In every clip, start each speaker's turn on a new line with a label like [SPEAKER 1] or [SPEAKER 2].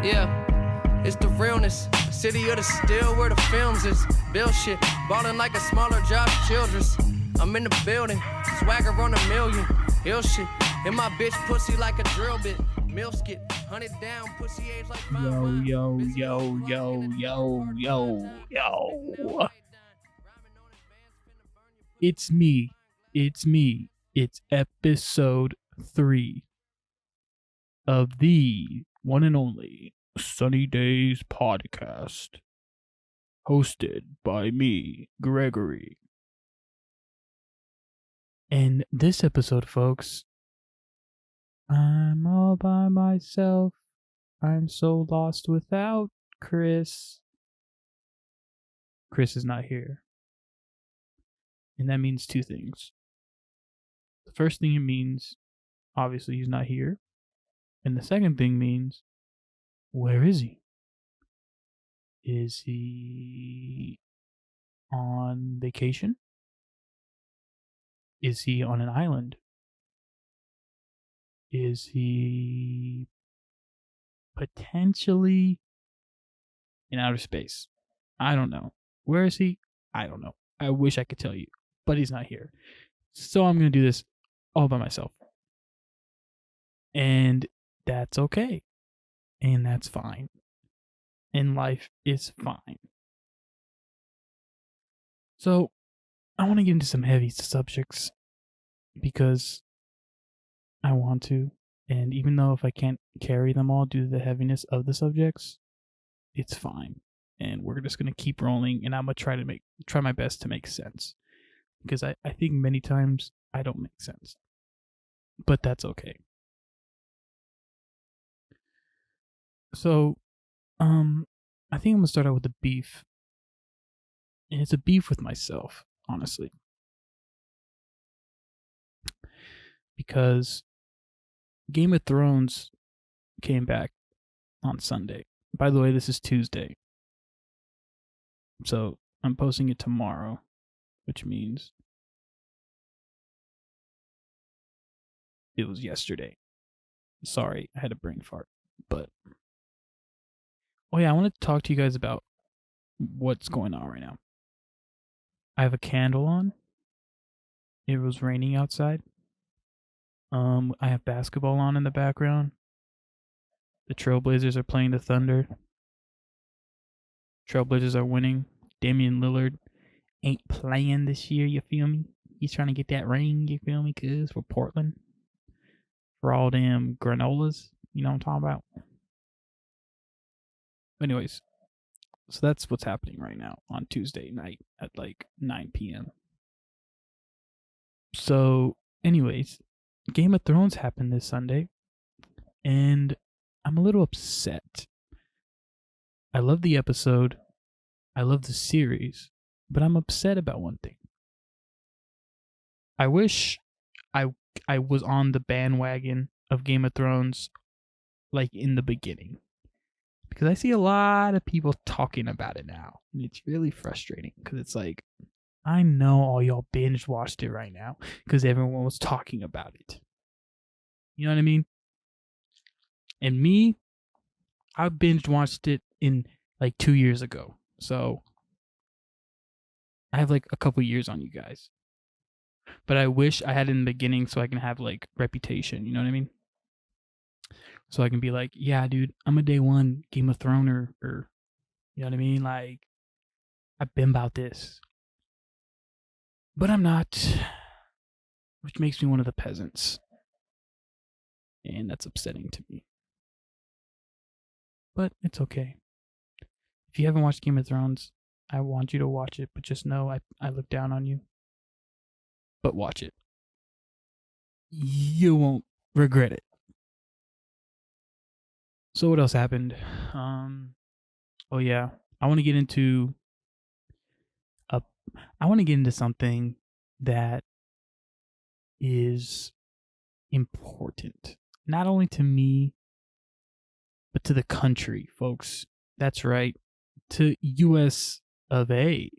[SPEAKER 1] Yeah, it's the realness. City of the still where the films is. Bill shit, ballin' like a smaller Josh Childress. I'm in the building, swagger on a million. Hill shit, and my bitch pussy like a drill bit. Mill skit, 100 down, pussy age like 5
[SPEAKER 2] Yo. It's me. It's episode 3 of the one and only Sunny Daze podcast, hosted by me, Gregory. And this episode, folks, I'm all by myself. I'm so lost without Chris. Chris is not here. And that means two things. The first thing it means, obviously, he's not here. And the second thing means, where is he? Is he on vacation? Is he on an island? Is he potentially in outer space? I don't know. Where is he? I don't know. I wish I could tell you, but he's not here. So I'm going to do this all by myself. And that's okay. And that's fine. And life is fine. So I want to get into some heavy subjects because I want to. And even though if I can't carry them all due to the heaviness of the subjects, it's fine. And we're just going to keep rolling, and I'm going to try my best to make sense. Because I think many times I don't make sense. But that's okay. So, I think I'm going to start out with the beef. And it's a beef with myself, honestly. Because Game of Thrones came back on Sunday. By the way, this is Tuesday. So, I'm posting it tomorrow, which means it was yesterday. Sorry, I had a brain fart. But, oh yeah, I want to talk to you guys about what's going on right now. I have a candle on. It was raining outside. I have basketball on in the background. The Trailblazers are playing the Thunder. Trailblazers are winning. Damian Lillard ain't playing this year, you feel me? He's trying to get that ring, you feel me? Cause for Portland. For all them granolas. You know what I'm talking about? Anyways, so that's what's happening right now on Tuesday night at like 9 p.m. So, anyways, Game of Thrones happened this Sunday, and I'm a little upset. I love the episode. I love the series, but I'm upset about one thing. I wish I was on the bandwagon of Game of Thrones like in the beginning. Because I see a lot of people talking about it now. And it's really frustrating. Because it's like, I know all y'all binge watched it right now. Because everyone was talking about it. You know what I mean? And me, I binge watched it in like 2 years ago. So, I have like a couple years on you guys. But I wish I had it in the beginning so I can have like reputation. You know what I mean? So I can be like, yeah, dude, I'm a day one Game of Thrones or you know what I mean? Like, I've been about this. But I'm not, which makes me one of the peasants. And that's upsetting to me. But it's okay. If you haven't watched Game of Thrones, I want you to watch it, but just know I look down on you. But watch it. You won't regret it. So what else happened? Oh yeah, I want to get into something that is important, not only to me, but to the country, folks. That's right, to US of A.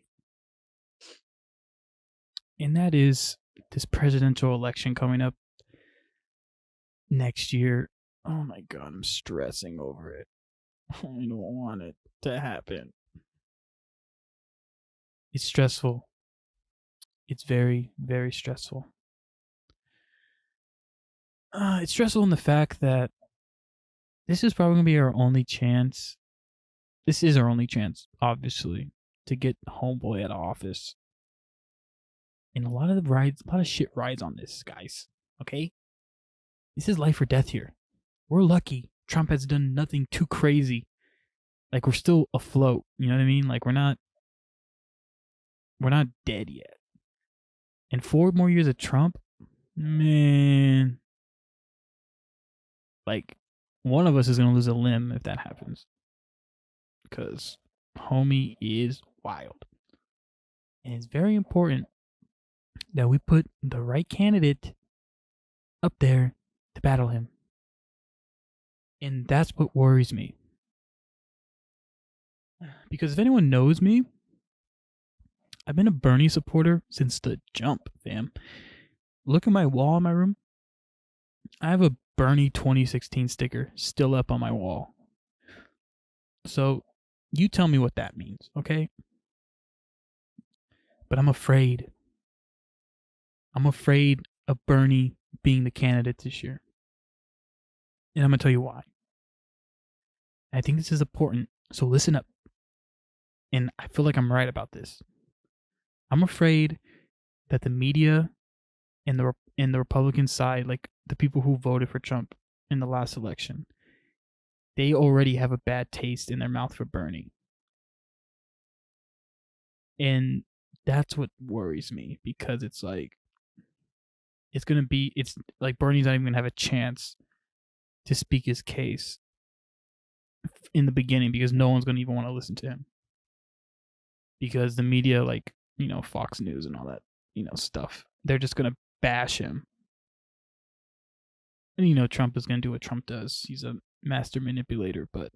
[SPEAKER 2] And that is this presidential election coming up next year. Oh my God, I'm stressing over it. I don't want it to happen. It's stressful. It's very, very stressful. It's stressful in the fact that this is probably going to be our only chance. This is our only chance, obviously, to get homeboy out of office. And a lot of shit rides on this, guys. Okay? This is life or death here. We're lucky Trump has done nothing too crazy. Like, we're still afloat. You know what I mean? Like, we're not dead yet. And 4 more years of Trump, man. Like, one of us is going to lose a limb if that happens. Because homie is wild. And it's very important that we put the right candidate up there to battle him. And that's what worries me. Because if anyone knows me, I've been a Bernie supporter since the jump, fam. Look at my wall in my room. I have a Bernie 2016 sticker still up on my wall. So, you tell me what that means, okay? But I'm afraid. I'm afraid of Bernie being the candidate this year. And I'm going to tell you why. I think this is important, so listen up. And I feel like I'm right about this. I'm afraid that the media and the Republican side, like the people who voted for Trump in the last election, they already have a bad taste in their mouth for Bernie. And that's what worries me, because it's like it's like Bernie's not even going to have a chance to speak his case in the beginning, because no one's going to even want to listen to him. Because the media, like, you know, Fox News and all that, you know, stuff, they're just going to bash him. And, you know, Trump is going to do what Trump does. He's a master manipulator, but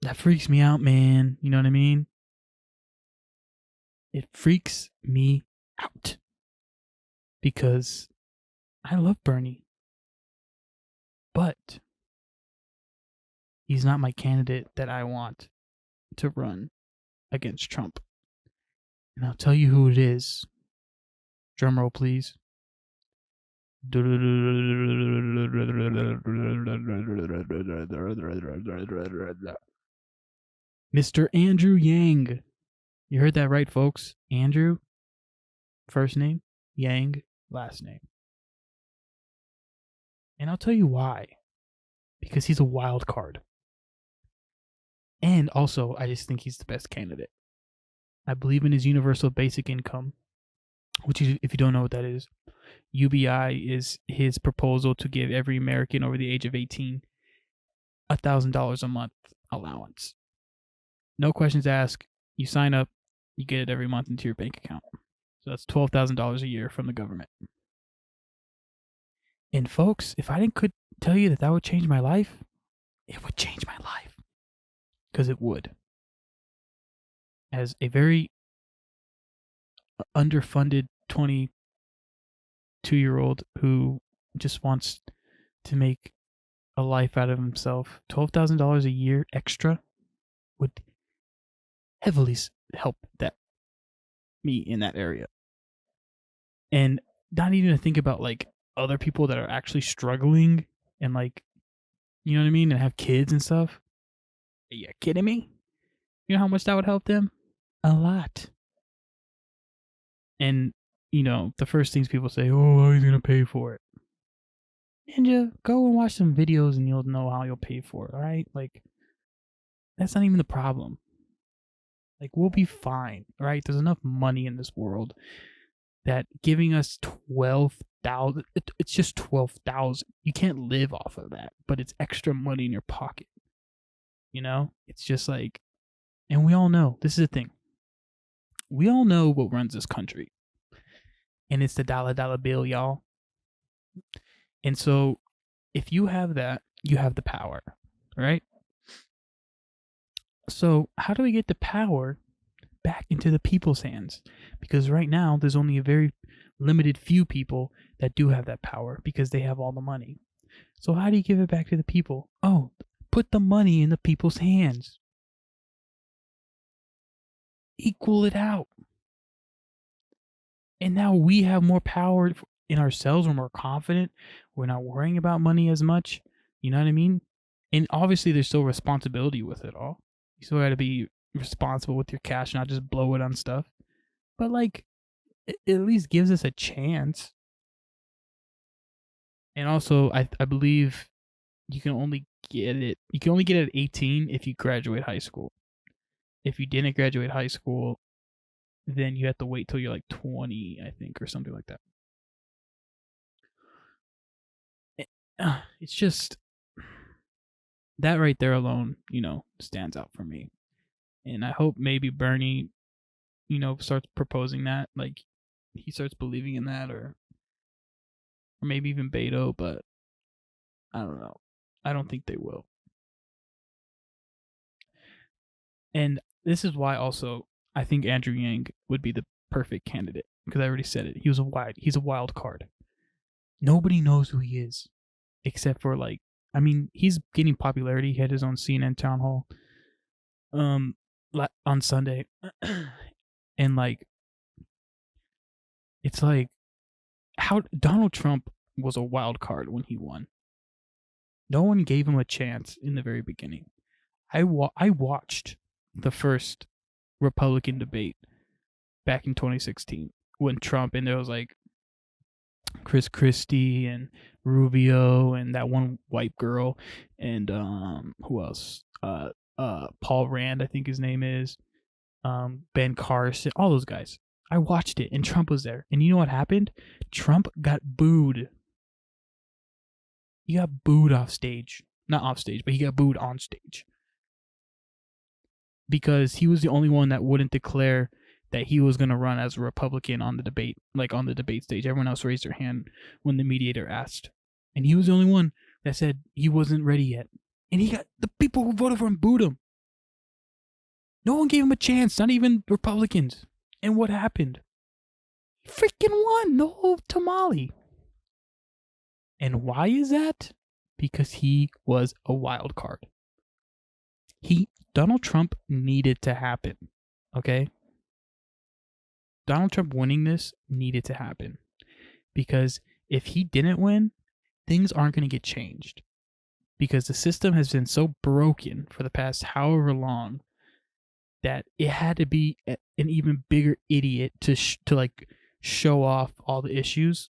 [SPEAKER 2] that freaks me out, man. You know what I mean? It freaks me out. Because I love Bernie. But he's not my candidate that I want to run against Trump. And I'll tell you who it is. Drum roll, please. Mr. Andrew Yang. You heard that right, folks. Andrew, first name. Yang, last name. And I'll tell you why. Because he's a wild card. And also, I just think he's the best candidate. I believe in his universal basic income, which, if you don't know what that is, UBI is his proposal to give every American over the age of 18 $1,000 a month allowance. No questions asked. You sign up, you get it every month into your bank account. So that's $12,000 a year from the government. And folks, if I could tell you that would change my life, it would change my life. Because it would. As a very underfunded 22-year-old who just wants to make a life out of himself, $12,000 a year extra would heavily help me in that area. And not even to think about like other people that are actually struggling and like, you know what I mean, and have kids and stuff. Are you kidding me? You know how much that would help them? A lot. And, you know, the first things people say, oh, how are you going to pay for it? Ninja, go and watch some videos and you'll know how you'll pay for it, all right? Like, that's not even the problem. Like, we'll be fine, all right? There's enough money in this world that giving us 12,000, it's just 12,000. You can't live off of that, but it's extra money in your pocket. You know? It's just like, and we all know, this is the thing. We all know what runs this country. And it's the dollar bill, y'all. And so, if you have that, you have the power, right? So, how do we get the power back into the people's hands? Because right now, there's only a very limited few people that do have that power because they have all the money. So, how do you give it back to the people? Oh, Put the money in the people's hands. Equal it out. And now we have more power in ourselves. We're more confident. We're not worrying about money as much. You know what I mean? And obviously, there's still responsibility with it all. You still got to be responsible with your cash, not just blow it on stuff. But like, it at least gives us a chance. And also, I believe you can only get it. You can only get it at 18 if you graduate high school. If you didn't graduate high school, then you have to wait till you're like 20, I think, or something like that. It's just that right there alone, stands out for me. And I hope maybe Bernie, starts proposing that, like he starts believing in that, or maybe even Beto, but I don't know. I don't think they will. And this is why also I think Andrew Yang would be the perfect candidate, because I already said it. He's a wild card. Nobody knows who he is, except for he's getting popularity. He had his own CNN town hall on Sunday. And it's like how Donald Trump was a wild card when he won. No one gave him a chance in the very beginning. I watched the first Republican debate back in 2016 when Trump, and there was like Chris Christie and Rubio and that one white girl and who else? Paul Rand, I think his name is, Ben Carson, all those guys. I watched it and Trump was there. And you know what happened? Trump got booed. He got booed off stage. Not off stage, but he got booed on stage. Because he was the only one that wouldn't declare that he was going to run as a Republican on the debate, on the debate stage. Everyone else raised their hand when the mediator asked. And he was the only one that said he wasn't ready yet. And the people who voted for him booed him. No one gave him a chance, not even Republicans. And what happened? He freaking won the whole tamale. And why is that? Because he was a wild card. Donald Trump needed to happen. Okay? Donald Trump winning this needed to happen. Because if he didn't win, things aren't going to get changed. Because the system has been so broken for the past however long that it had to be an even bigger idiot to show off all the issues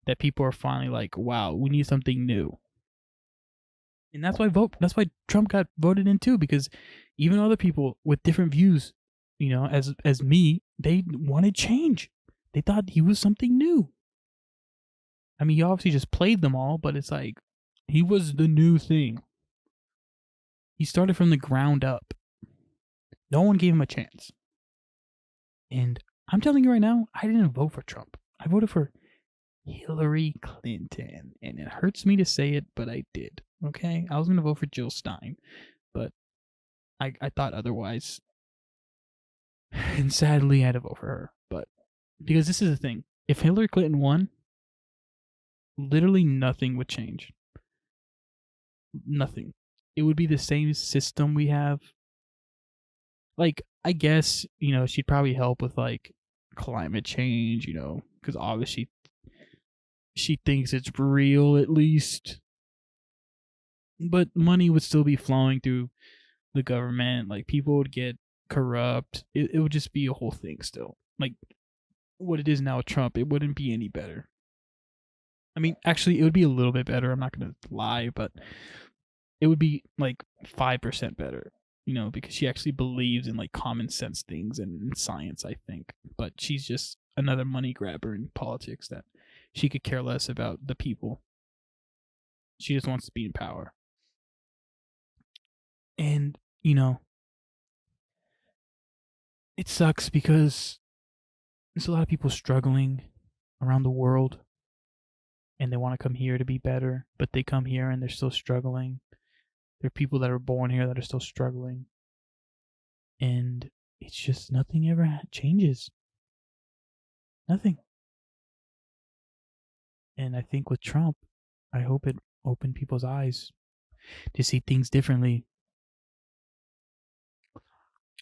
[SPEAKER 2] that people are finally like, wow, we need something new. And that's why Trump got voted in too, because even other people with different views, as me, they wanted change. They thought he was something new. I mean, he obviously just played them all, but it's like he was the new thing. He started from the ground up. No one gave him a chance. And I'm telling you right now, I didn't vote for Trump. I voted for Hillary Clinton. And it hurts me to say it, but I did. Okay? I was going to vote for Jill Stein, but I thought otherwise. And sadly, I had to vote for her. But because this is the thing. If Hillary Clinton won, literally nothing would change. Nothing. It would be the same system we have. I guess, she'd probably help with climate change, because obviously she thinks it's real at least. But money would still be flowing through the government. People would get corrupt. It would just be a whole thing still. What it is now with Trump, it wouldn't be any better. I mean, actually, it would be a little bit better. I'm not going to lie, but it would be 5% better. Because she actually believes in common sense things and in science, I think. But she's just another money grabber in politics that she could care less about the people. She just wants to be in power. And, it sucks because there's a lot of people struggling around the world and they want to come here to be better, but they come here and they're still struggling. There are people that are born here that are still struggling. And it's just nothing ever changes. Nothing. And I think with Trump, I hope it opened people's eyes. to see things differently,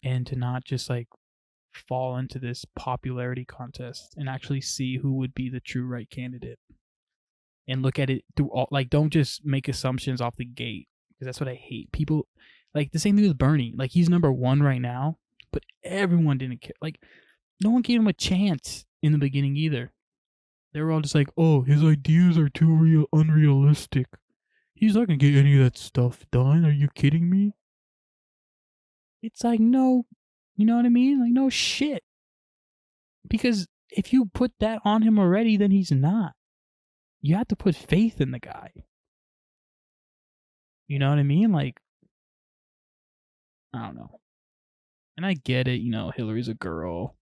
[SPEAKER 2] and to not just like fall into this popularity contest and actually see who would be the true right candidate and look at it through all, like, don't just make assumptions off the gate, because that's what I hate. People, like, the same thing with Bernie. Like, he's number one right now, but everyone didn't care. Like, no one gave him a chance in the beginning either. They were all just like, oh, his ideas are too unrealistic. He's not going to get any of that stuff done. Are you kidding me? It's like, no, you know what I mean? Like, no shit. Because if you put that on him already, then he's not. You have to put faith in the guy. You know what I mean? Like, I don't know. And I get it, you know, Hillary's a girl.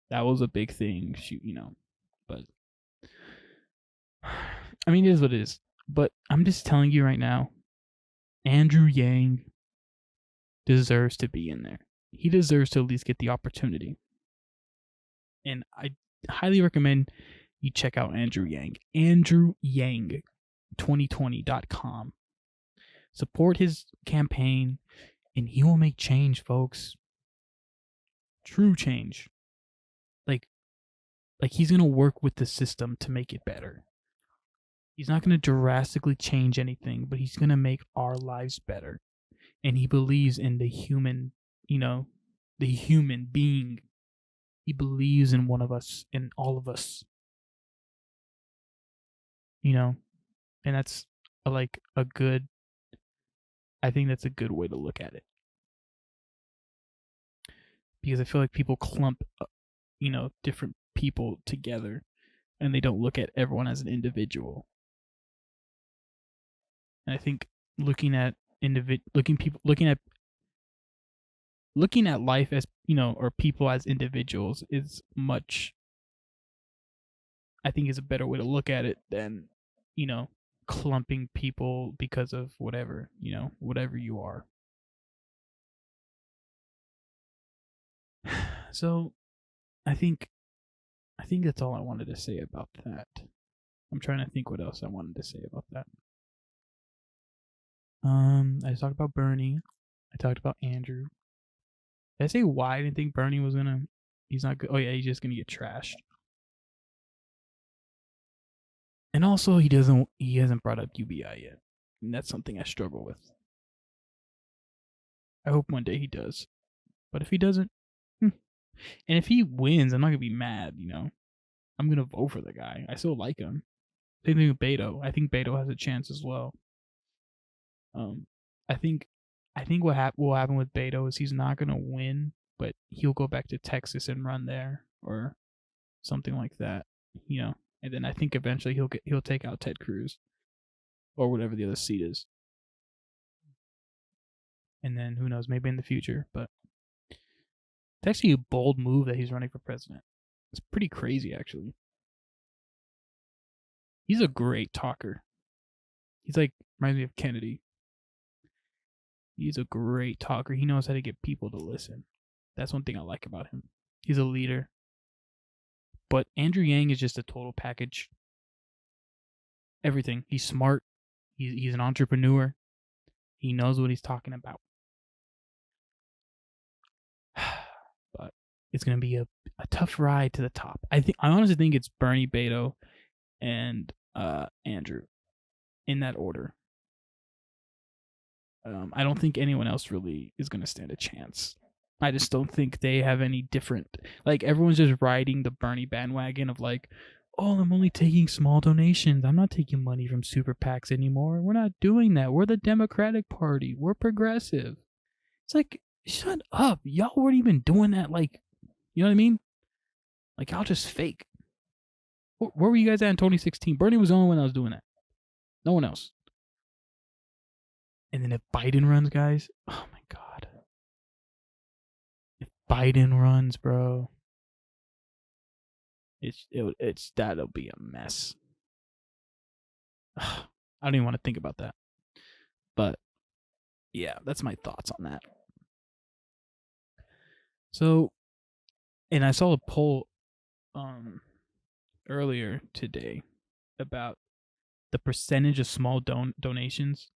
[SPEAKER 2] That was a big thing. She, you know, but I mean, it is what it is. But I'm just telling you right now, Andrew Yang deserves to be in there. He deserves to at least get the opportunity. And I highly recommend you check out Andrew Yang. Andrew Yang 2020.com. Support his campaign, and he will make change, folks. True change. Like he's gonna work with the system to make it better. He's not gonna drastically change anything, but he's gonna make our lives better. And he believes in the human, you know, the human being. He believes in one of us, in all of us. You know, and that's like a good, I think that's a good way to look at it. Because I feel like people clump, you know, different people together, and they don't look at everyone as an individual. And I think looking at life as, you know, or people as individuals is much, I think, is a better way to look at it than, you know, clumping people because of whatever, you know, whatever you are. So I think that's all I wanted to say about that. I'm trying to think what else I wanted to say about that. I talked about Bernie. I talked about Andrew. Did I say why I didn't think Bernie was gonna? He's not good. Oh yeah, he's just gonna get trashed. And also, he hasn't brought up UBI yet, and that's something I struggle with. I hope one day he does, but if he doesn't, and if he wins, I'm not gonna be mad. You know, I'm gonna vote for the guy. I still like him. Same thing with Beto. I think Beto has a chance as well. I think what will happen with Beto is he's not gonna win, but he'll go back to Texas and run there or something like that, you know. And then I think eventually he'll take out Ted Cruz or whatever the other seat is. And then who knows, maybe in the future, but it's actually a bold move that he's running for president. It's pretty crazy, actually. He's a great talker. He's like, reminds me of Kennedy. He's a great talker. He knows how to get people to listen. That's one thing I like about him. He's a leader. But Andrew Yang is just a total package. Everything. He's smart. He's an entrepreneur. He knows what he's talking about. But it's going to be a tough ride to the top. I honestly think it's Bernie, Beto, and Andrew in that order. I don't think anyone else really is going to stand a chance. I just don't think they have any different. Like, everyone's just riding the Bernie bandwagon of like, oh, I'm only taking small donations. I'm not taking money from super PACs anymore. We're not doing that. We're the Democratic Party. We're progressive. It's like, shut up. Y'all weren't even doing that. Like, you know what I mean? Like, y'all just fake. Where were you guys at in 2016? Bernie was the only one that was doing that. No one else. And then if Biden runs, guys, oh my God. If Biden runs, bro, that'll be a mess. I don't even want to think about that. But yeah, that's my thoughts on that. So, and I saw a poll earlier today about the percentage of small donations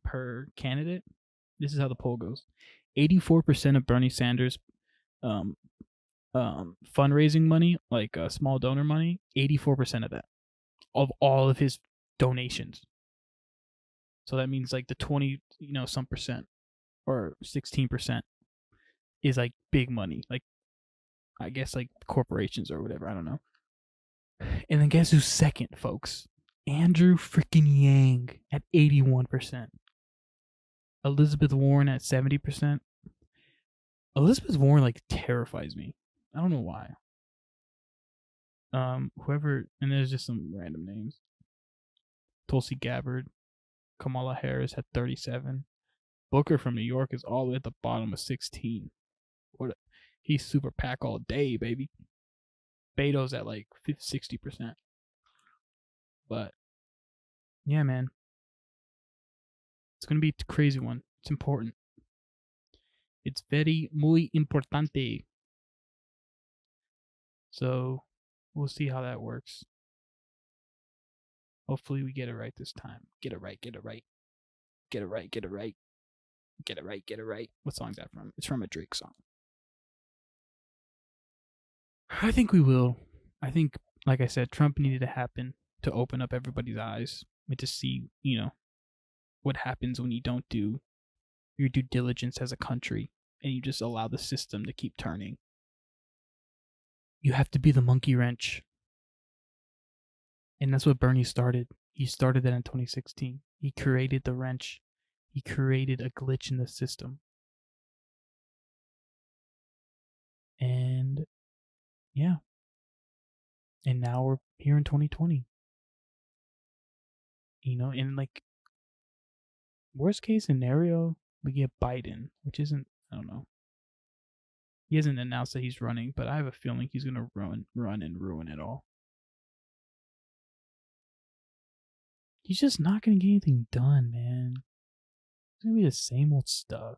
[SPEAKER 2] per candidate. This is how the poll goes: 84% of Bernie Sanders fundraising money, like small donor money, 84% of that, of all of his donations. So that means like the 20 some percent or 16% is like big money, like I guess like corporations or whatever, I don't know. And then guess who's second, folks? Andrew freaking Yang at 81%. Elizabeth Warren at 70%. Elizabeth Warren like terrifies me. I don't know why. Whoever, and there's just some random names. Tulsi Gabbard, Kamala Harris had 37. Booker from New York is all the way at the bottom of 16. He's super PAC all day, baby. Beto's at like 60%. But yeah, man, it's gonna be a crazy one. It's important. It's very muy importante. So we'll see how that works. Hopefully we get it right this time. Get it right. Get it right. Get it right. Get it right. Get it right. Get it right. What song is that from? It's from a Drake song. I think we will. I think, like I said, Trump needed to happen to open up everybody's eyes and to see, what happens when you don't do your due diligence as a country and you just allow the system to keep turning. You have to be the monkey wrench. And that's what Bernie started. He started that in 2016. He created the wrench. He created a glitch in the system. And yeah. And now we're here in 2020. And like, worst case scenario, we get Biden, which isn't, I don't know. He hasn't announced that he's running, but I have a feeling he's going to run and ruin it all. He's just not going to get anything done, man. It's going to be the same old stuff.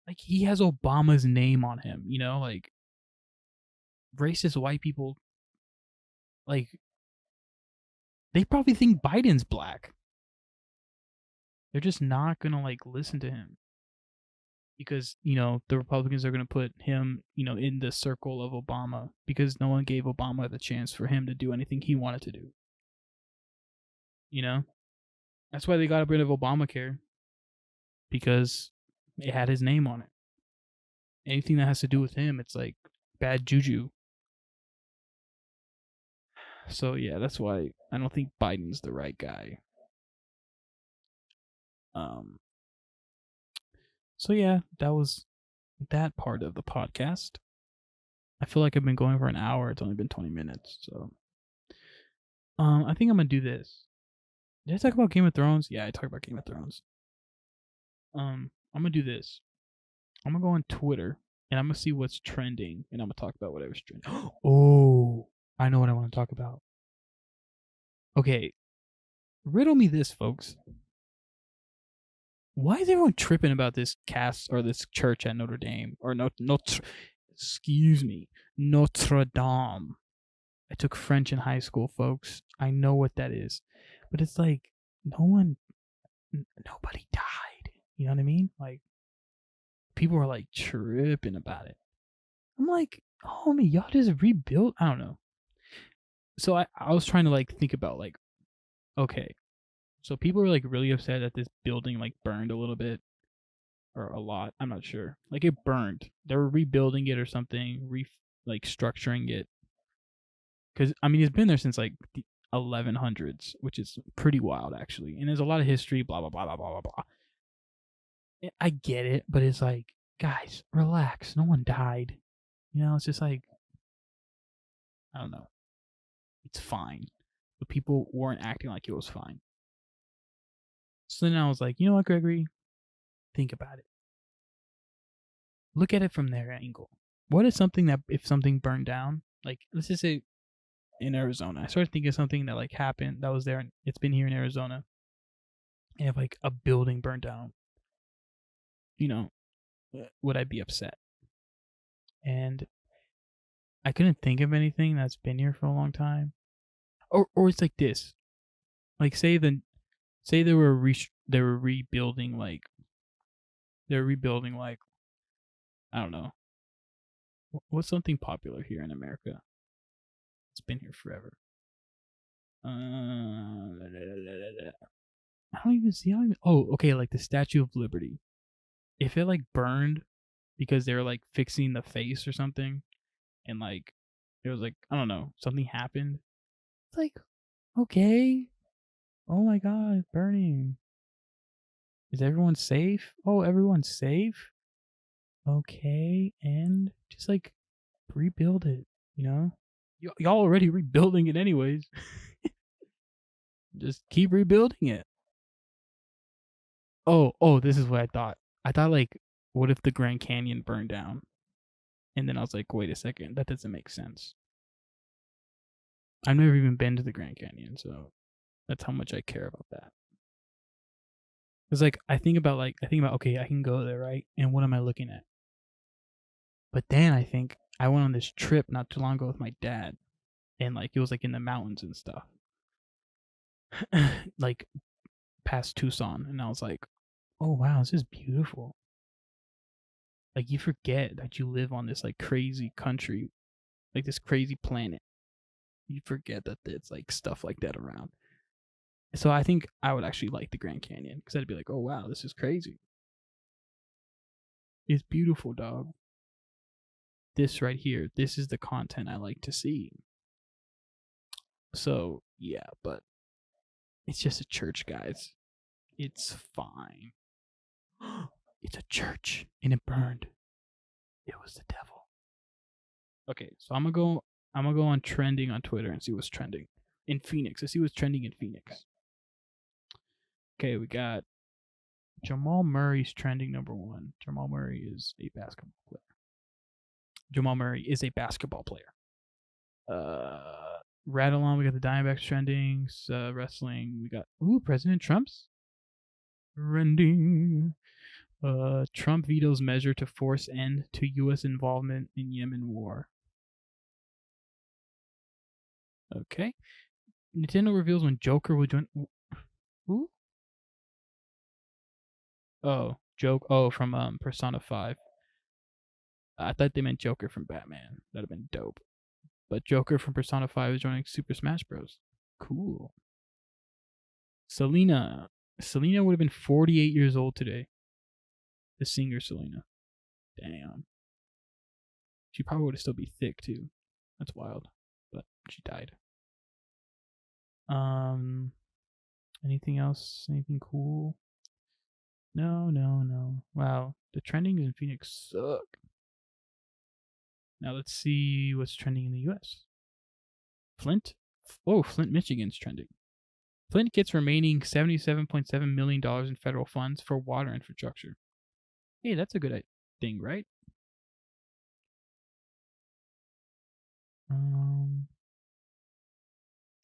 [SPEAKER 2] Like, he has Obama's name on him, like, racist white people, like, they probably think Biden's black. They're just not going to, like, listen to him. Because, the Republicans are going to put him, in the circle of Obama. Because no one gave Obama the chance for him to do anything he wanted to do. That's why they got rid of Obamacare. Because it had his name on it. Anything that has to do with him, it's like bad juju. So yeah, that's why I don't think Biden's the right guy. So yeah, that was that part of the podcast. I feel like I've been going for an hour. It's only been 20 minutes. So I think I'm gonna do this. Did I talk about Game of Thrones? Yeah, I talked about Game of Thrones. I'm gonna do this. I'm gonna go on Twitter and I'm gonna see what's trending and I'm gonna talk about whatever's trending. Oh, I know what I want to talk about. Okay, riddle me this, folks. Why is everyone tripping about this cast or this church at Notre Dame or Notre Dame? I took French in high school, folks. I know what that is, but it's like nobody died. You know what I mean? Like, people were like tripping about it. I'm like, homie, y'all just rebuilt. I don't know. So I was trying to like think about like, okay, so people were like really upset that this building like burned a little bit or a lot. I'm not sure. Like, it burned. They were rebuilding it or something, like structuring it. Because I mean, it's been there since like the 1100s, which is pretty wild actually. And there's a lot of history. Blah blah blah blah blah blah blah. I get it, but it's like, guys, relax. No one died. It's just like, I don't know. It's fine. But people weren't acting like it was fine. So then I was like, you know what, Gregory? Think about it. Look at it from their angle. What is something that, if something burned down, like, let's just say in Arizona, I started thinking of something that like happened that was there and it's been here in Arizona. And if like a building burned down, would I be upset? And I couldn't think of anything that's been here for a long time. Or it's like this. Like, say say they were rebuilding like I don't know. What's something popular here in America? It's been here forever. I don't even see. Oh, okay. Like the Statue of Liberty. If it like burned because they were like fixing the face or something, and like it was like I don't know, something happened. It's like okay. Oh my god, it's burning. Is everyone safe? Oh, everyone's safe. Okay, and just like rebuild it. You know, y'all already rebuilding it anyways. Just keep rebuilding it. Oh, this is what I thought. I thought like, what if the Grand Canyon burned down? And then I was like, wait a second, that doesn't make sense. I've never even been to the Grand Canyon, so that's how much I care about that. Cause like I think about okay, I can go there, right? And what am I looking at? But then I think I went on this trip not too long ago with my dad, and like it was like in the mountains and stuff, like past Tucson, and I was like, oh wow, this is beautiful. Like you forget that you live on this like crazy country, like this crazy planet. You forget that it's like stuff like that around. So I think I would actually like the Grand Canyon because I'd be like, oh wow, this is crazy. It's beautiful, dog. This right here, this is the content I like to see. So yeah, but it's just a church, guys. It's fine. It's a church and it burned. It was the devil. Okay, so I'm gonna go on trending on Twitter and see what's trending in Phoenix. I see what's trending in Phoenix. Okay, we got Jamal Murray's trending number 1. Jamal Murray is a basketball player. Right along, we got the Diamondbacks trending. Wrestling, we got President Trump's trending. Trump vetoes measure to force end to U.S. involvement in Yemen war. Okay. Nintendo reveals when Joker will join. Who? Oh, from Persona 5. I thought they meant Joker from Batman. That'd have been dope. But Joker from Persona 5 is joining Super Smash Bros. Cool. Selena would have been 48 years old today. The singer Selena. Damn. She probably would still be thick too. That's wild. But she died. Anything else? Anything cool? No. Wow. The trending in Phoenix suck. Now let's see what's trending in the US. Flint, Michigan's trending. Flint gets remaining $77.7 million in federal funds for water infrastructure. Hey, that's a good thing, right?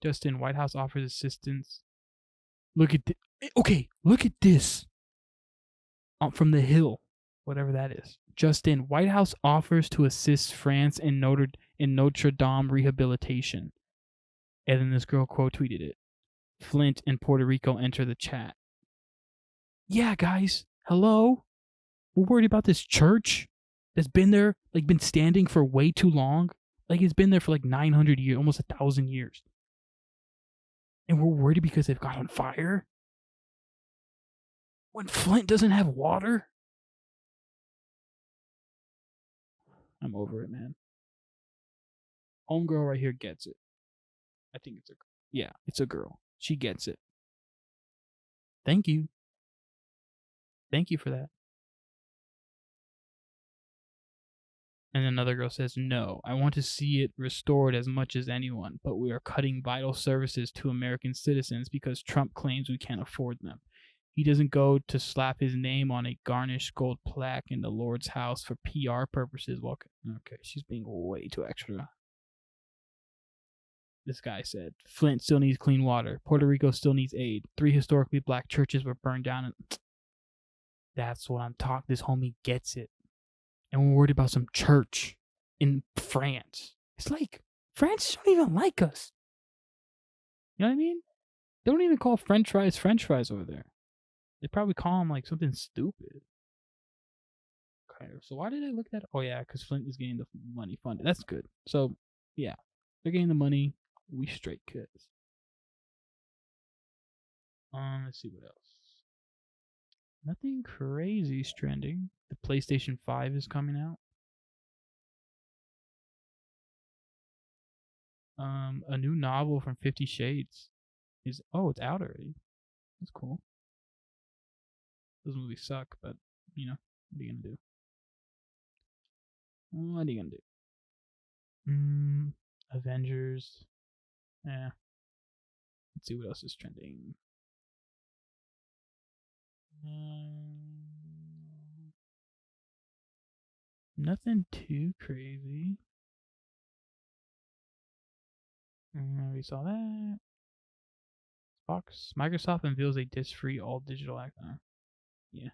[SPEAKER 2] Justin, White House offers assistance. Look at this. From the Hill, whatever that is. Justin, White House offers to assist France in Notre Dame rehabilitation. And then this girl quote tweeted it. Flint and Puerto Rico enter the chat. Yeah, guys. Hello? We're worried about this church that's been there, like been standing for way too long. Like it's been there for like 900 years, almost 1,000 years. And we're worried because they've got on fire? When Flint doesn't have water? I'm over it, man. Homegirl right here gets it. I think it's a girl. Yeah, it's a girl. She gets it. Thank you. Thank you for that. And another girl says, no, I want to see it restored as much as anyone, but we are cutting vital services to American citizens because Trump claims we can't afford them. He doesn't go to slap his name on a garnished gold plaque in the Lord's house for PR purposes. Okay, she's being way too extra. This guy said, Flint still needs clean water. Puerto Rico still needs aid. 3 historically black churches were burned down. And that's what I'm talking. This homie gets it. And we're worried about some church in France. It's like, France don't even like us. You know what I mean? They don't even call French fries over there. They probably call them like something stupid. Okay, so why did I look that? Oh yeah, because Flint is getting the money funded. That's good. So yeah, they're getting the money. We straight kids. Let's see what else. Nothing crazy is trending. The PlayStation 5 is coming out. A new novel from 50 Shades is it's out already. That's cool. Those movies suck, but you know, what are you gonna do? What are you gonna do? Avengers. Yeah. Let's see what else is trending. Nothing too crazy. We saw that. Microsoft unveils a disc-free all-digital act. Yeah.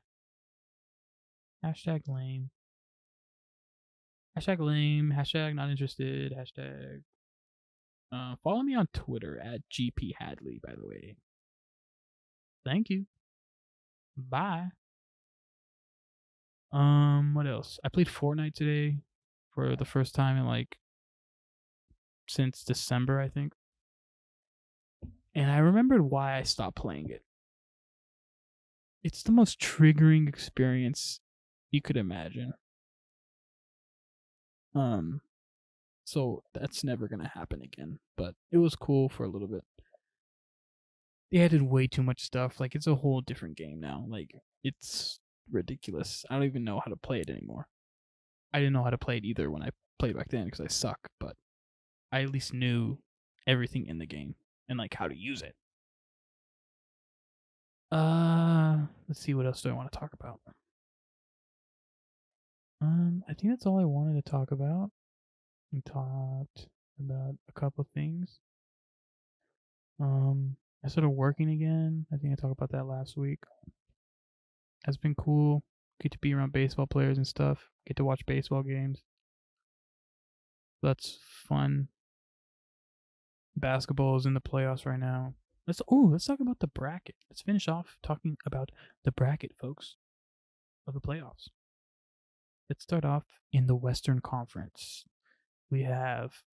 [SPEAKER 2] Hashtag lame. Hashtag lame. Hashtag not interested. Hashtag. Follow me on Twitter at GP Hadley, by the way. Thank you. Bye. What else? I played Fortnite today for the first time in like since December, I think. And I remembered why I stopped playing it. It's the most triggering experience you could imagine. So that's never gonna happen again. But it was cool for a little bit. They added way too much stuff. Like it's a whole different game now. Like it's ridiculous. I don't even know how to play it anymore. I didn't know how to play it either when I played back then because I suck. But I at least knew everything in the game and like how to use it. Let's see, what else do I want to talk about? I think that's all I wanted to talk about. We talked about a couple things. I started working again. I think I talked about that last week. That's been cool. Get to be around baseball players and stuff. Get to watch baseball games. That's fun. Basketball is in the playoffs right now. Let's talk about the bracket. Let's finish off talking about the bracket, folks, of the playoffs. Let's start off in the Western Conference. We have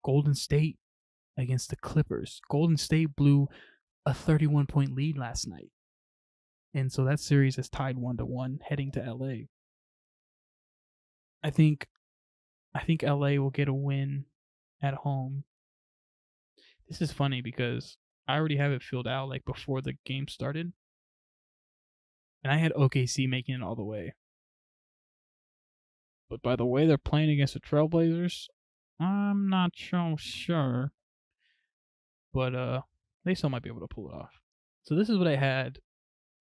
[SPEAKER 2] Golden State against the Clippers. Golden State blew a 31-point lead last night. And so that series is tied 1-1 heading to LA. I think LA will get a win at home. This is funny because I already have it filled out like before the game started. And I had OKC making it all the way. But by the way they're playing against the Trailblazers, I'm not so sure. But they still might be able to pull it off. So this is what I had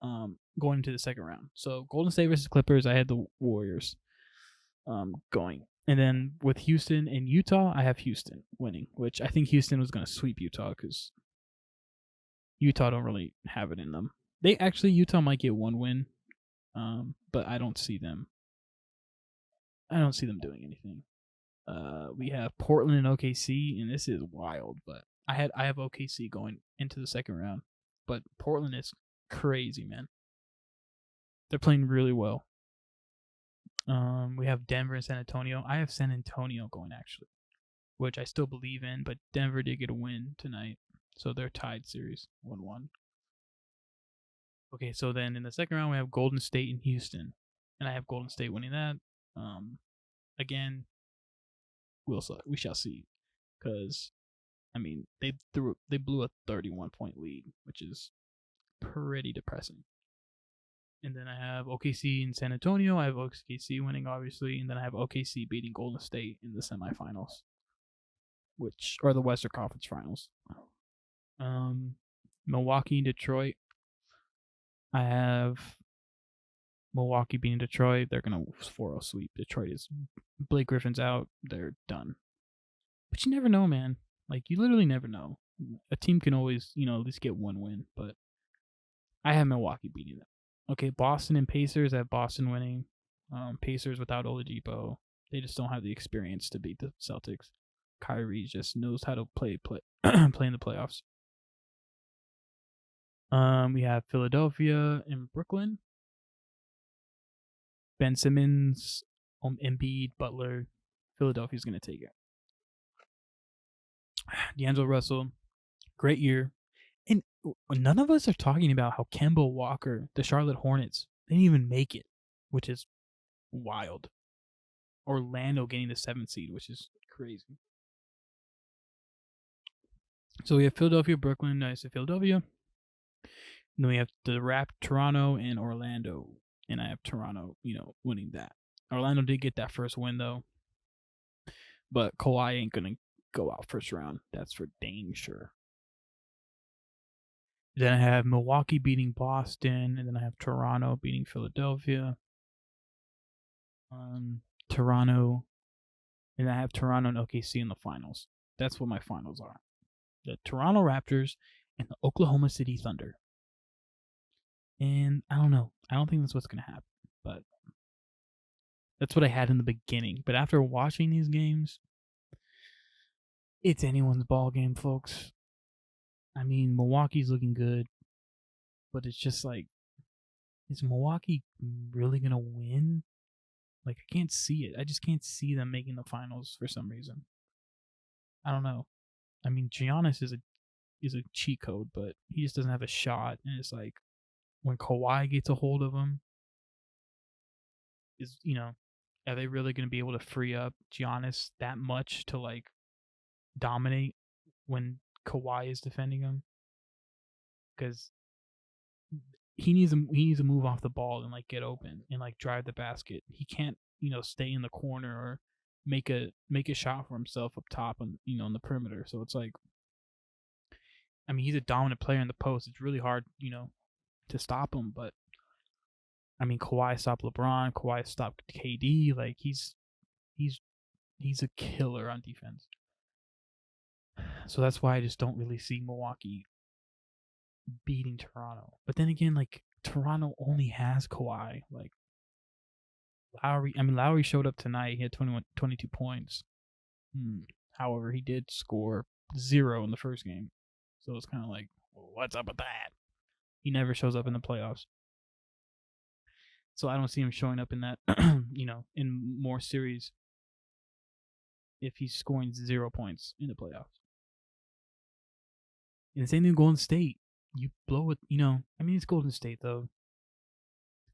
[SPEAKER 2] going into the second round. So Golden State versus Clippers, I had the Warriors going. And then with Houston and Utah, I have Houston winning, which I think Houston was going to sweep Utah because Utah don't really have it in them. Utah might get one win, but I don't see them doing anything. We have Portland and OKC, and this is wild, but I have OKC going into the second round, but Portland is crazy, man. They're playing really well. We have Denver and San Antonio. I have San Antonio going actually, which I still believe in, but Denver did get a win tonight, so they're tied series 1-1. Okay, so then in the second round we have Golden State and Houston, and I have Golden State winning that. Again, we shall see, because I mean they blew a 31-point lead, which is pretty depressing. And then I have OKC and San Antonio. I have OKC winning, obviously, and then I have OKC beating Golden State in the semifinals, which are the Western Conference Finals. Milwaukee and Detroit. I have Milwaukee beating Detroit. They're gonna 4-0 sweep. Detroit is Blake Griffin's out. They're done. But you never know, man. Like you literally never know. A team can always, at least get one win. But I have Milwaukee beating them. Okay, Boston and Pacers. I have Boston winning. Pacers without Oladipo. They just don't have the experience to beat the Celtics. Kyrie just knows how to play in the playoffs. We have Philadelphia and Brooklyn. Ben Simmons, Embiid, Butler. Philadelphia's going to take it. D'Angelo Russell, great year. And none of us are talking about how Kemba Walker, the Charlotte Hornets, didn't even make it, which is wild. Orlando getting the 7th seed, which is crazy. So we have Philadelphia, Brooklyn. I said Philadelphia. And then we have the Toronto, and Orlando. And I have Toronto, winning that. Orlando did get that first win, though. But Kawhi ain't going to go out first round. That's for dang sure. Then I have Milwaukee beating Boston, and then I have Toronto beating Philadelphia. Toronto, and I have Toronto and OKC in the finals. That's what my finals are. The Toronto Raptors and the Oklahoma City Thunder. And I don't know. I don't think that's what's going to happen, but that's what I had in the beginning. But after watching these games, it's anyone's ball game, folks. I mean, Milwaukee's looking good, but it's just like, is Milwaukee really going to win? Like, I can't see it. I just can't see them making the finals for some reason. I don't know. I mean, Giannis is a cheat code, but he just doesn't have a shot. And it's like, when Kawhi gets a hold of him, are they really going to be able to free up Giannis that much to, like, dominate when Kawhi is defending him? Because he needs to move off the ball and, like, get open and, like, drive the basket. He can't, stay in the corner or make a shot for himself up top on, on the perimeter. So it's like, I mean, he's a dominant player in the post. It's really hard, to stop him. But I mean, Kawhi stopped LeBron. Kawhi stopped KD. Like, he's a killer on defense. So that's why I just don't really see Milwaukee beating Toronto. But then again, like, Toronto only has Kawhi. Like, Lowry showed up tonight. He had 22 points. However, he did score 0 in the first game. So it's kind of like, well, what's up with that? He never shows up in the playoffs. So I don't see him showing up in that, in more series if he's scoring 0 points in the playoffs. And the same thing with Golden State. You blow it, I mean, it's Golden State, though.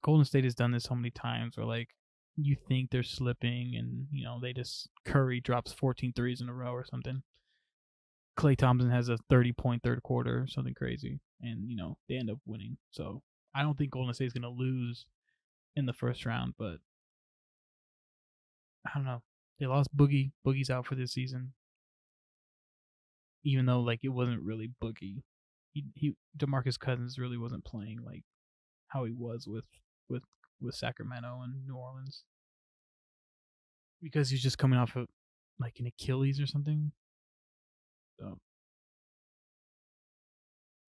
[SPEAKER 2] Golden State has done this so many times where, like, you think they're slipping and, they just, Curry drops 14 threes in a row or something. Klay Thompson has a 30-point third quarter or something crazy. And, they end up winning. So I don't think Golden State's going to lose in the first round, but I don't know. They lost Boogie. Boogie's out for this season. Even though, like, it wasn't really Boogie. DeMarcus Cousins really wasn't playing like how he was with Sacramento and New Orleans, because he's just coming off of, like, an Achilles or something. So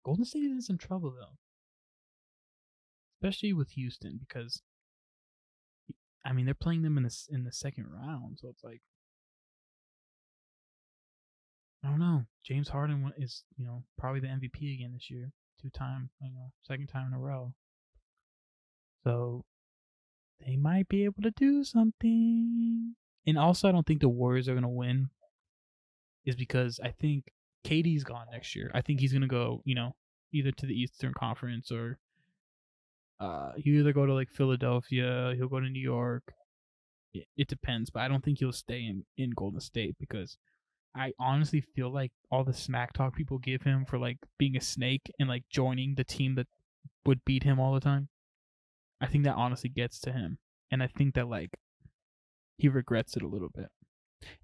[SPEAKER 2] Golden State is in trouble, though, especially with Houston, because I mean, they're playing them in the second round, so it's like, I don't know. James Harden is, probably the MVP again this year, 2-time, second time in a row. So they might be able to do something. And also, I don't think the Warriors are going to win, is because I think KD's gone next year. I think he's going to go, either to the Eastern Conference or he'll either go to, like, Philadelphia, he'll go to New York. It depends, but I don't think he'll stay in Golden State, because I honestly feel like all the smack talk people give him for, like, being a snake and, like, joining the team that would beat him all the time, I think that honestly gets to him. And I think that, like, he regrets it a little bit.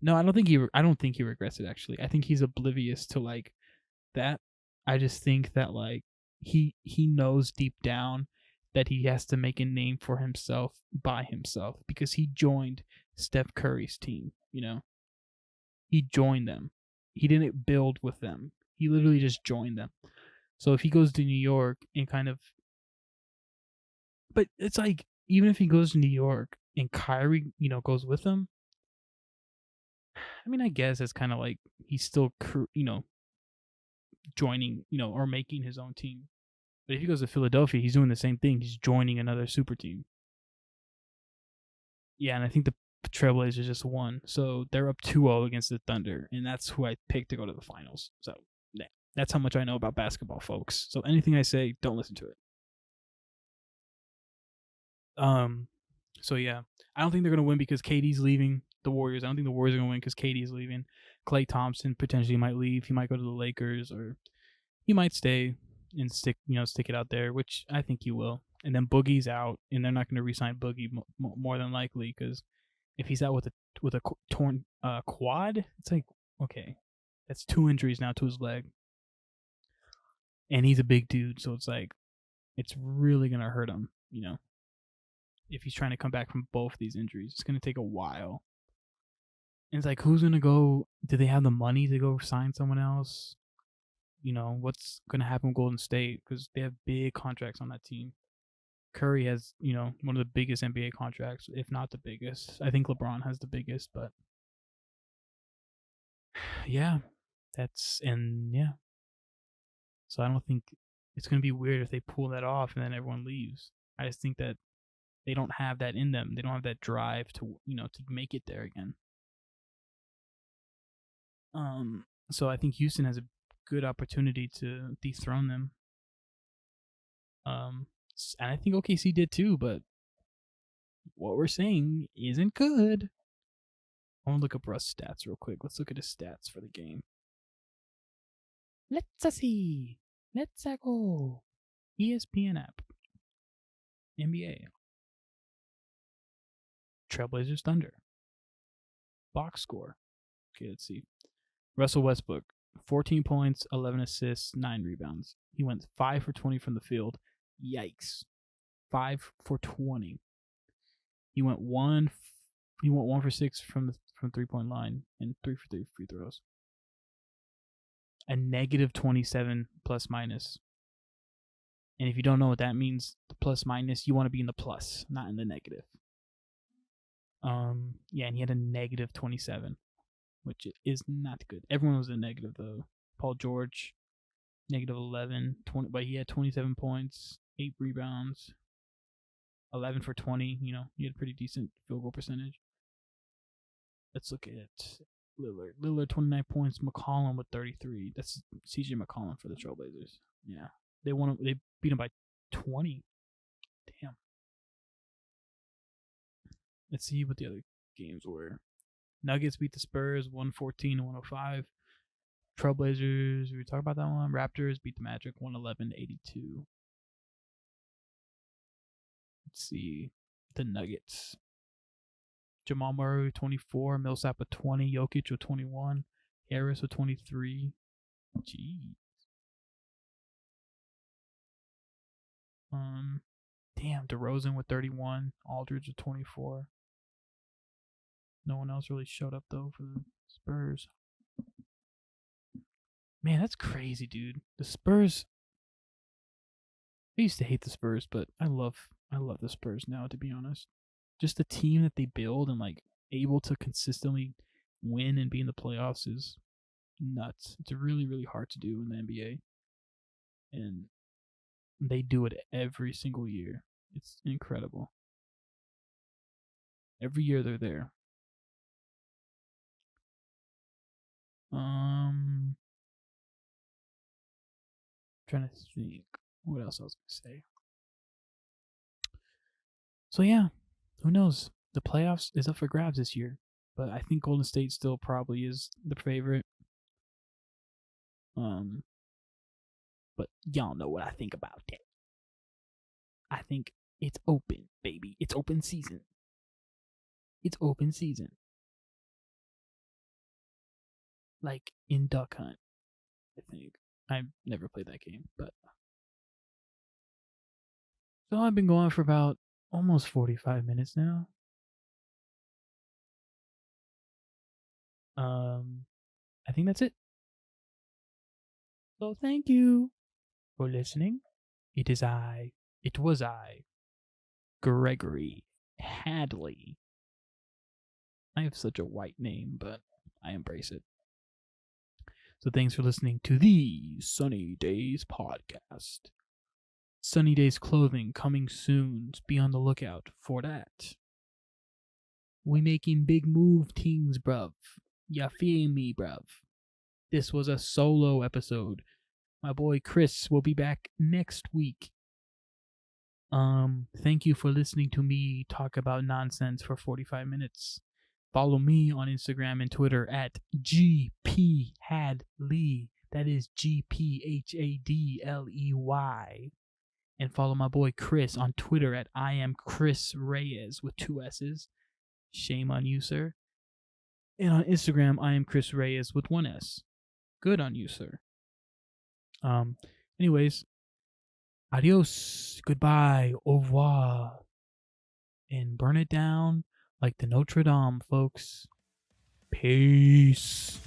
[SPEAKER 2] No, I don't think he regrets it, actually. I think he's oblivious to, like, that. I just think that, like, he knows deep down that he has to make a name for himself by himself, because he joined Steph Curry's team, He joined them. He didn't build with them. He literally just joined them. So if he goes to New York and kind of... But it's like, even if he goes to New York and Kyrie, goes with him, I mean, I guess it's kind of like he's still, joining, or making his own team. But if he goes to Philadelphia, he's doing the same thing. He's joining another super team. Yeah, and I think the Trailblazers just won. So they're up 2-0 against the Thunder, and that's who I picked to go to the finals. So yeah, that's how much I know about basketball, folks. So anything I say, don't listen to it. So yeah, I don't think they're gonna win because KD's leaving the Warriors. I don't think the Warriors are gonna win because KD's leaving. Klay Thompson potentially might leave. He might go to the Lakers, or he might stay and stick it out there, which I think he will. And then Boogie's out, and they're not going to re-sign Boogie more than likely because if he's out with a torn quad, it's like, okay, that's 2 injuries now to his leg, and he's a big dude, so it's like it's really going to hurt him, if he's trying to come back from both these injuries. It's going to take a while. And it's like, who's going to go? Do they have the money to go sign someone else? What's going to happen with Golden State? Because they have big contracts on that team. Curry has, one of the biggest NBA contracts, if not the biggest. I think LeBron has the biggest, but yeah, So I don't think it's going to be weird if they pull that off and then everyone leaves. I just think that they don't have that in them. They don't have that drive to, to make it there again. So I think Houston has a good opportunity to dethrone them. And I think OKC did too, but what we're saying isn't good. I want to look up Russ' stats real quick. Let's look at his stats for the game. Let's see. Let's go. ESPN app. NBA. Trailblazers Thunder. Box score. Okay, let's see. Russell Westbrook, 14 points, 11 assists, 9 rebounds. He went 5 for 20 from the field. Yikes. 5 for 20. He went 1 for 6 from 3-point line and 3 for 3 free throws. A negative 27 plus minus. And if you don't know what that means, the plus minus, you want to be in the plus, not in the negative. Yeah, and he had a negative 27, which is not good. Everyone was in negative though. Paul George, negative 11, 20, but he had 27 points, 8 rebounds, 11 for 20. He had a pretty decent field goal percentage. Let's look at Lillard. Lillard, 29 points. McCollum with 33. That's CJ McCollum for the Trailblazers. Yeah, they beat him by 20. Damn. Let's see what the other games were. Nuggets beat the Spurs 114-105. Trailblazers, we talked about that one. Raptors beat the Magic 111-82. Let's see the Nuggets. Jamal Murray 24, Millsap with 20, Jokic with 21, Harris with 23. Jeez. Damn, DeRozan with 31, Aldridge with 24. No one else really showed up though for the Spurs. Man, that's crazy, dude. The Spurs. I used to hate the Spurs, but I love the Spurs now, to be honest. Just the team that they build and able to consistently win and be in the playoffs is nuts. It's really, really hard to do in the NBA. And they do it every single year. It's incredible. Every year they're there. Trying to think what else I was gonna say. So yeah, who knows? The playoffs is up for grabs this year, but I think Golden State still probably is the favorite. But y'all know what I think about that. I think it's open, baby. It's open season. It's open season. Like in Duck Hunt, I think. I've never played that game, but so I've been going for about almost 45 minutes now. I think that's it. So thank you for listening. It was I, Gregory Hadley. I have such a white name, but I embrace it. So thanks for listening to the Sunny Daze podcast. Sunny Days clothing coming soon. Be on the lookout for that. We making big move things, bruv. Ya feel me, bruv? This was a solo episode. My boy Chris will be back next week. Thank you for listening to me talk about nonsense for 45 minutes. Follow me on Instagram and Twitter at GPHadley. That is GPHADLEY. And follow my boy Chris on Twitter at I am Chris Reyes with 2 S's. Shame on you, sir. And on Instagram, I am Chris Reyes with 1 S. Good on you, sir. Anyways, adios, goodbye, au revoir, and burn it down like the Notre Dame, folks. Peace.